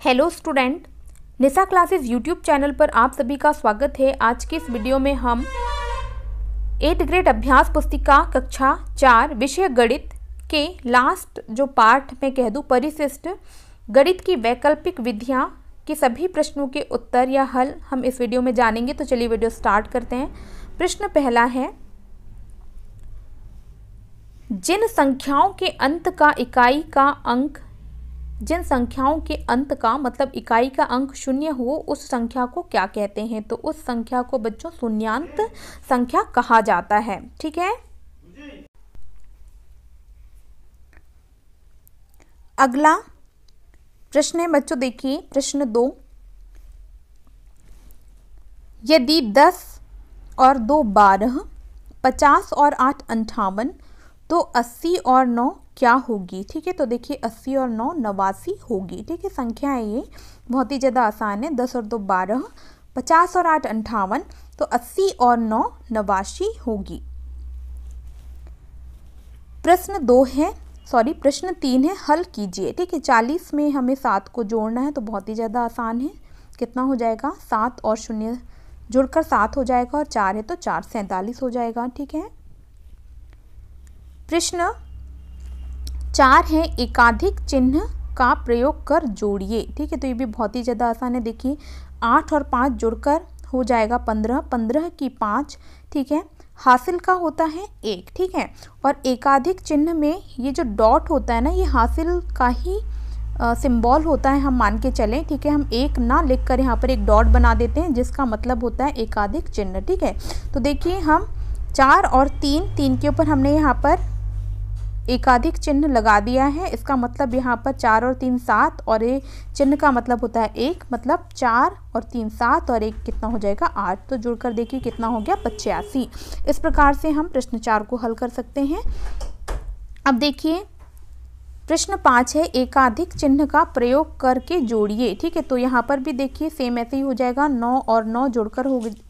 Hello student, निशा classes YouTube channel पर आप सभी का स्वागत है। आज की इस वीडियो में हम 8th ग्रेड अभ्यास पुस्तिका कक्षा 4 विषय गणित के लास्ट जो पार्ट में कह दूँ परिशिष्ट गणित की वैकल्पिक विधियां के सभी प्रश्नों के उत्तर या हल हम इस वीडियो में जानेंगे। तो चलिए वीडियो स्टार्ट करते हैं। प्रश्न पहला है, जिन संख्याओं के अंत का इकाई का अंक जिन संख्याओं के अंत का मतलब इकाई का अंक 0 हो उस संख्या को क्या कहते हैं? तो उस संख्या को बच्चों शून्यान्त संख्या कहा जाता है। ठीक है। अगला प्रश्न है बच्चों, देखिए प्रश्न 2, यदि 10 और 2 12, 50 और 8 58, तो 80 और 9 क्या होगी? ठीक है। तो देखिए 80 और 9 89 होगी। ठीक है। संख्या है ये, बहुत ही ज़्यादा आसान है। 10 और 2 12, 50 और 8 58, तो 80 और 9 89 होगी। प्रश्न 3 है, हल कीजिए। ठीक है। 40 में हमें 7 को जोड़ना है तो बहुत ही ज़्यादा आसान है। कितना हो जाएगा? 7 और 0 जुड़कर 7 हो जाएगा और 4 है तो 4 47 हो जाएगा। ठीक है। प्रश्न 4 है, एकाधिक चिन्ह का प्रयोग कर जोड़िए। ठीक है। तो ये भी बहुत ही ज़्यादा आसान है। देखिए 8 और 5 जुड़कर हो जाएगा 15, 15 की 5। ठीक है। हासिल का होता है 1। ठीक है। और एकाधिक चिन्ह में ये जो डॉट होता है ना, ये हासिल का ही सिंबल होता है, हम मान के चलें। ठीक है। हम एक ना लिख कर यहाँ पर एक डॉट बना देते हैं जिसका मतलब होता है एकाधिक चिन्ह। ठीक है। तो देखिए हम 4 और 3 के ऊपर हमने यहाँ पर एकाधिक चिन्ह लगा दिया है। इसका मतलब यहाँ पर 4 और 3 7 और ये चिन्ह का मतलब होता है 1, मतलब 4 और 3 7 और 1 कितना हो जाएगा? 8। तो जुड़कर देखिए कितना हो गया? 85। इस प्रकार से हम प्रश्न 4 को हल कर सकते हैं। अब देखिए प्रश्न 5 है, एकाधिक चिन्ह का प्रयोग करके जोड़िए। ठीक है। तो यहाँ पर भी देखिए सेम ऐसे ही हो जाएगा। 9 और 9 जुड़कर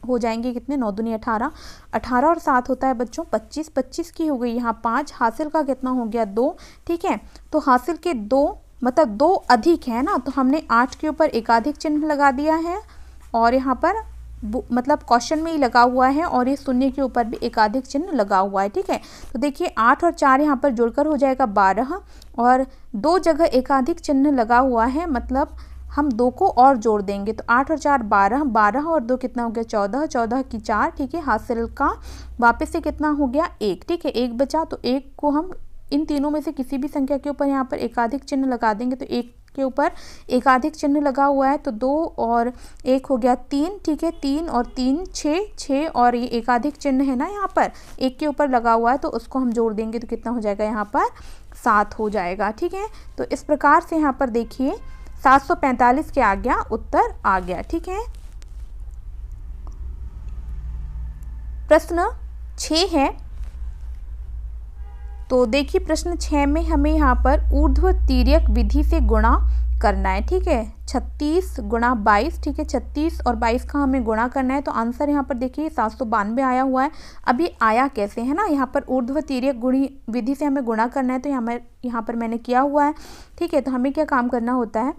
हो जाएंगे कितने? 9 दूनी 18, 18 और 7 होता है बच्चों 25, 25 की हो गई यहाँ 5। हासिल का कितना हो गया? 2। ठीक है। तो हासिल के 2 मतलब 2 अधिक है ना, तो हमने 8 के ऊपर एकाधिक चिन्ह लगा दिया है और यहाँ पर मतलब क्वेश्चन में ही लगा हुआ है और ये शून्य के ऊपर भी एकाधिक चिन्ह लगा हुआ है। ठीक है। तो देखिए 8 और 4 यहाँ पर जुड़कर हो जाएगा 12 और 2 जगह एकाधिक चिन्ह लगा हुआ है, मतलब हम 2 को और जोड़ देंगे तो 8 और 4 12, 12 और 2 कितना हो गया? 14, 14 की 4। ठीक है। हासिल का वापस से कितना हो गया? 1। ठीक है। 1 बचा तो 1 को हम इन तीनों में से किसी भी संख्या के ऊपर यहाँ पर एकाधिक चिन्ह लगा देंगे। तो 1 के ऊपर एकाधिक चिन्ह लगा हुआ है तो 2 और 1 हो गया 3। ठीक है। 3 और 3 6, 6 और ये एकाधिक चिन्ह है ना यहाँ पर 1 के ऊपर लगा हुआ है तो उसको हम जोड़ देंगे तो कितना हो जाएगा? यहाँ पर 7 हो जाएगा। ठीक है। तो इस प्रकार से यहाँ पर देखिए 745 के आ गया, उत्तर आ गया। ठीक है। प्रश्न 6 है, तो देखिए प्रश्न 6 में हमें यहाँ पर ऊर्ध्व तिर्यक विधि से गुणा करना है। ठीक है। 36 गुणा 22। ठीक है। 36 और 22 का हमें गुणा करना है तो आंसर यहाँ पर देखिए 792 आया हुआ है। अब ये आया कैसे है ना, यहाँ पर ऊर्ध्व तिर्यक गुणी विधि से हमें गुणा करना है तो यहाँ पर मैंने किया हुआ है। ठीक है। तो हमें क्या काम करना होता है,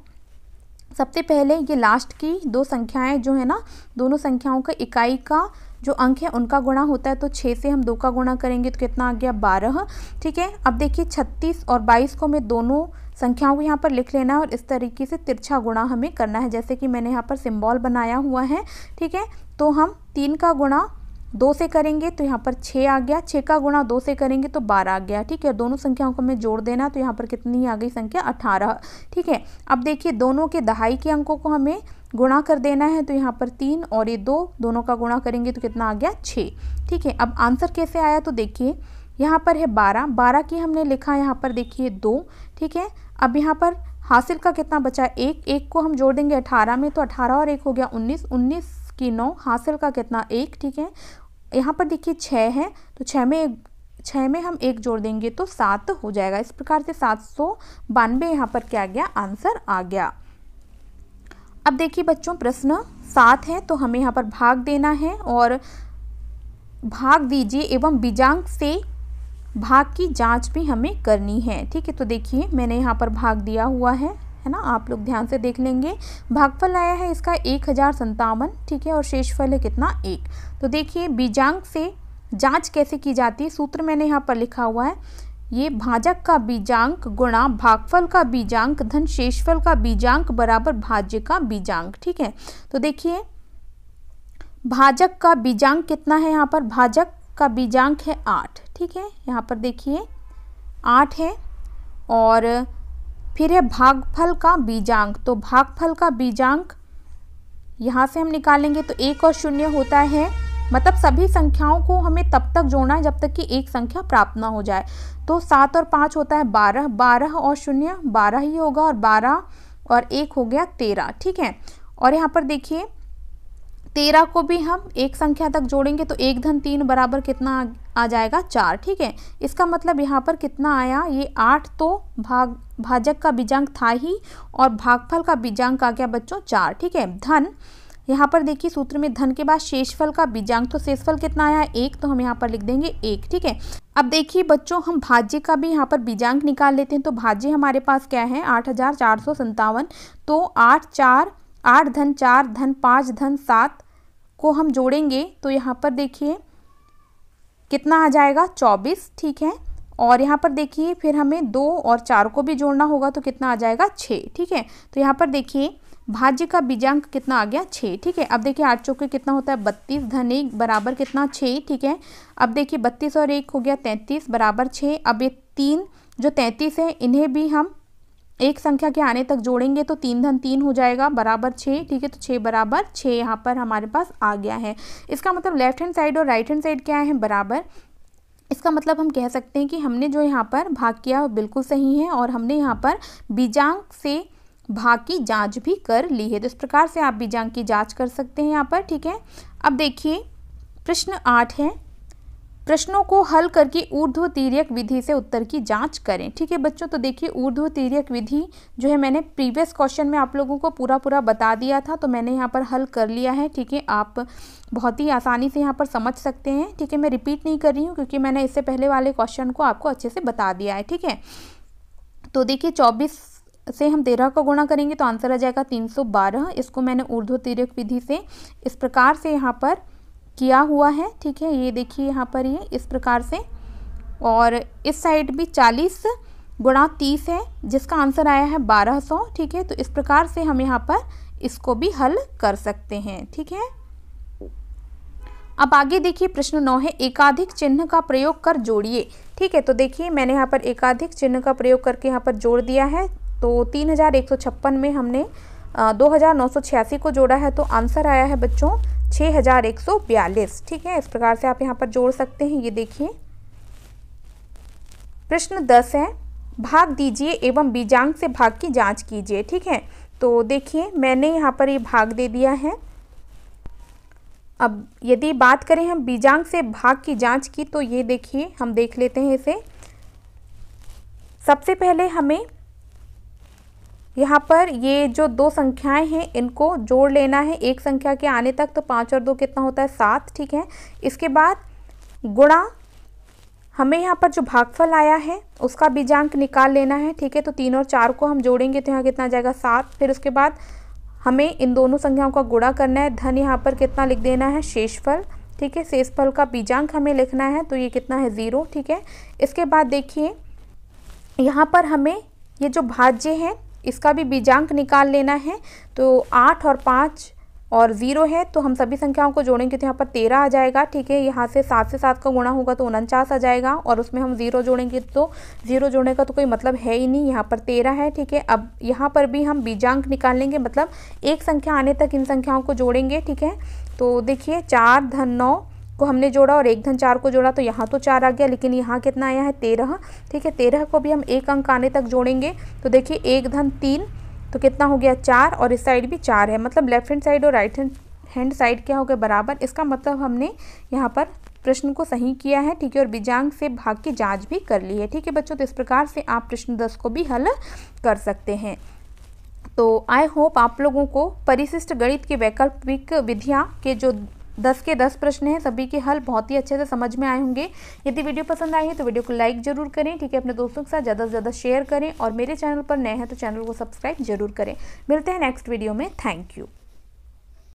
सबसे पहले ये लास्ट की 2 संख्याएं जो है ना, दोनों संख्याओं का इकाई का जो अंक है उनका गुणा होता है। तो 6 से हम 2 का गुणा करेंगे तो कितना आ गया? 12। ठीक है। अब देखिए 36 और 22 को हमें दोनों संख्याओं को यहाँ पर लिख लेना है और इस तरीके से तिरछा गुणा हमें करना है, जैसे कि मैंने यहाँ पर सिंबल बनाया हुआ है। ठीक है। तो हम 3 का गुणा 2 से करेंगे तो यहाँ पर 6 आ गया, 6 का गुणा 2 से करेंगे तो 12 आ गया। ठीक है। दोनों संख्याओं को हमें जोड़ देना तो यहाँ पर कितनी आ गई संख्या? 18। ठीक है। अब देखिए दोनों के दहाई के अंकों को हमें गुणा कर देना है तो यहाँ पर 3 और ये 2 दोनों का गुणा करेंगे तो कितना आ गया? 6। ठीक है। अब आंसर कैसे आया तो देखिए यहाँ पर है 12, 12 की हमने लिखा यहाँ पर देखिए 2। ठीक है। अब यहाँ पर हासिल का कितना बचा? 1, 1 को हम जोड़ देंगे 18 में तो 18 और 1 हो गया 19, 19 की 9, हासिल का कितना? 1। ठीक है। यहाँ पर देखिए 6 है तो 6 में हम 1 जोड़ देंगे तो 7 हो जाएगा। इस प्रकार से 792 यहाँ पर क्या आ गया? आंसर आ गया। अब देखिए बच्चों प्रश्न 7 है, तो हमें यहाँ पर भाग देना है और भाग दीजिए एवं बीजांक से भाग की जांच भी हमें करनी है। ठीक है। तो देखिए मैंने यहाँ पर भाग दिया हुआ है है ना, आप लोग ध्यान से देख लेंगे। भागफल आया है इसका 1057, ठीक है, और शेषफल है कितना 1। तो देखिए बीजांक से जांच कैसे की जाती है, सूत्र मैंने यहाँ पर लिखा हुआ है, ये भाजक का बीजांक गुणा भागफल का बीजांक धन शेषफल का बीजांक बराबर भाज्य का बीजांक, ठीक है। तो देखिए भाजक का बीजांक कितना है, यहाँ पर भाजक का बीजांक है 8, ठीक है, यहाँ पर देखिए 8 है। और फिर है भागफल का बीजांक, तो भागफल का बीजांक यहाँ से हम निकालेंगे तो 1 और 0 होता है, मतलब सभी संख्याओं को हमें तब तक जोड़ना है जब तक कि एक संख्या प्राप्त ना हो जाए। तो 7 और 5 होता है 12, 12 और 0 12 ही होगा, और 12 और 1 हो गया 13, ठीक है। और यहाँ पर देखिए 13 को भी हम एक संख्या तक जोड़ेंगे तो 1 धन 3 बराबर कितना आ जाएगा 4, ठीक है। इसका मतलब यहाँ पर कितना आया, ये 8 तो भाजक का बीजांक था ही, और भागफल का बीजांक आ गया बच्चों 4, ठीक है। धन यहाँ पर देखिए सूत्र में धन के बाद शेषफल का बीजांक, तो शेषफल कितना आया 1, तो हम यहाँ पर लिख देंगे 1, ठीक है। अब देखिए बच्चों हम भाज्य का भी यहाँ पर बीजांक निकाल लेते हैं। तो भाज्य हमारे पास क्या है 8457, तो 8 धन 4 धन 5 धन 7 को हम जोड़ेंगे तो यहाँ पर देखिए कितना आ जाएगा 24, ठीक है। और यहाँ पर देखिए फिर हमें 2 और 4 को भी जोड़ना होगा तो कितना आ जाएगा 6, ठीक है। तो यहाँ पर देखिए भाज्य का बीजांक कितना आ गया 6, ठीक है। अब देखिए 8 चौके कितना होता है 32 धन 1 बराबर कितना 6, ठीक है। अब देखिए 32 और 1 हो गया 33 बराबर 6। अब ये 3 जो 33 है इन्हें भी हम एक संख्या के आने तक जोड़ेंगे तो 3 धन 3 हो जाएगा बराबर 6, ठीक है। तो 6 बराबर 6 यहाँ पर हमारे पास आ गया है। इसका मतलब लेफ्ट हैंड साइड और राइट हैंड साइड क्या है बराबर। इसका मतलब हम कह सकते हैं कि हमने जो यहाँ पर भाग किया बिल्कुल सही है, और हमने यहाँ पर बीजांक से भाग की जांच भी कर ली है। तो इस प्रकार से आप बीजांक की जांच कर सकते हैं यहाँ पर, ठीक है। अब देखिए प्रश्न 8 है, प्रश्नों को हल करके ऊर्ध्व तिर्यक विधि से उत्तर की जांच करें, ठीक है बच्चों। तो देखिए ऊर्ध्व तिर्यक विधि जो है मैंने प्रीवियस क्वेश्चन में आप लोगों को पूरा बता दिया था, तो मैंने यहाँ पर हल कर लिया है, ठीक है। आप बहुत ही आसानी से यहाँ पर समझ सकते हैं, ठीक है। मैं रिपीट नहीं कर रही हूँ क्योंकि मैंने इससे पहले वाले क्वेश्चन को आपको अच्छे से बता दिया है, ठीक है। तो देखिए 24 से हम 13 का गुणा करेंगे तो आंसर आ जाएगा 312। इसको मैंने ऊर्ध्व तिर्यक विधि से इस प्रकार से यहाँ पर किया हुआ है, ठीक है। ये देखिए यहाँ पर ये इस प्रकार से, और इस साइड भी 40 गुणा 30 है जिसका आंसर आया है 1200, ठीक है। तो इस प्रकार से हम यहाँ पर इसको भी हल कर सकते हैं, ठीक है। अब आगे देखिए प्रश्न 9 है, एकाधिक चिन्ह का प्रयोग कर जोड़िए, ठीक है। तो देखिए मैंने यहाँ पर एकाधिक चिन्ह का प्रयोग करके यहाँ पर जोड़ दिया है। तो 3156 में हमने 2986 को जोड़ा है, तो आंसर आया है बच्चों 6142, ठीक है। इस प्रकार से आप यहाँ पर जोड़ सकते हैं। ये देखिए प्रश्न 10 है, भाग दीजिए एवं बीजांक से भाग की जांच कीजिए, ठीक है। तो देखिए मैंने यहाँ पर ये भाग दे दिया है। अब यदि बात करें हम बीजांक से भाग की जांच की, तो ये देखिए हम देख लेते हैं इसे। सबसे पहले हमें यहाँ पर ये जो 2 संख्याएं हैं इनको जोड़ लेना है एक संख्या के आने तक, तो 5 और 2 कितना होता है 7, ठीक है। इसके बाद गुणा हमें यहाँ पर जो भागफल आया है उसका बीजांक निकाल लेना है, ठीक है। तो 3 और 4 को हम जोड़ेंगे तो यहाँ कितना आ जाएगा 7। फिर उसके बाद हमें इन दोनों संख्याओं का गुणा करना है, धन यहाँ पर कितना लिख देना है शेषफल, ठीक है। शेषफल का बीजांक हमें लिखना है, तो ये कितना है 0, ठीक है। इसके बाद देखिए यहाँ पर हमें ये जो भाज्य है इसका भी बीजांक निकाल लेना है। तो 8 और 5 और 0 है, तो हम सभी संख्याओं को जोड़ेंगे तो यहाँ पर 13 आ जाएगा, ठीक है। यहाँ से 7 से 7 का गुणा होगा तो 49 आ जाएगा, और उसमें हम 0 जोड़ेंगे तो 0 जोड़ने का तो कोई मतलब है ही नहीं, यहाँ पर 13 है, ठीक है। अब यहाँ पर भी हम बीजांक निकालेंगे, मतलब एक संख्या आने तक इन संख्याओं को जोड़ेंगे, ठीक है। तो देखिए 4 धन 9 को हमने जोड़ा और 1 धन 4 को जोड़ा, तो यहाँ तो 4 आ गया, लेकिन यहाँ कितना आया है 13, ठीक है। 13 को भी हम एक अंक आने तक जोड़ेंगे तो देखिए 1 धन 3 तो कितना हो गया 4, और इस साइड भी 4 है, मतलब लेफ्ट हैंड साइड और राइट हैंड साइड क्या हो गया बराबर। इसका मतलब हमने यहाँ पर प्रश्न को सही किया है, ठीक है, और बीजांक से भाग की जांच भी कर ली है, ठीक है बच्चों। तो इस प्रकार से आप प्रश्न 10 को भी हल कर सकते हैं। तो आई होप आप लोगों को परिशिष्ट गणित की वैकल्पिक विधियाँ के जो 10 के 10 प्रश्न हैं, सभी के हल बहुत ही अच्छे से समझ में आए होंगे। यदि वीडियो पसंद आई है तो वीडियो को लाइक जरूर करें, ठीक है। अपने दोस्तों के साथ ज़्यादा से ज़्यादा शेयर करें और मेरे चैनल पर नए हैं तो चैनल को सब्सक्राइब जरूर करें। मिलते हैं नेक्स्ट वीडियो में। Thank you.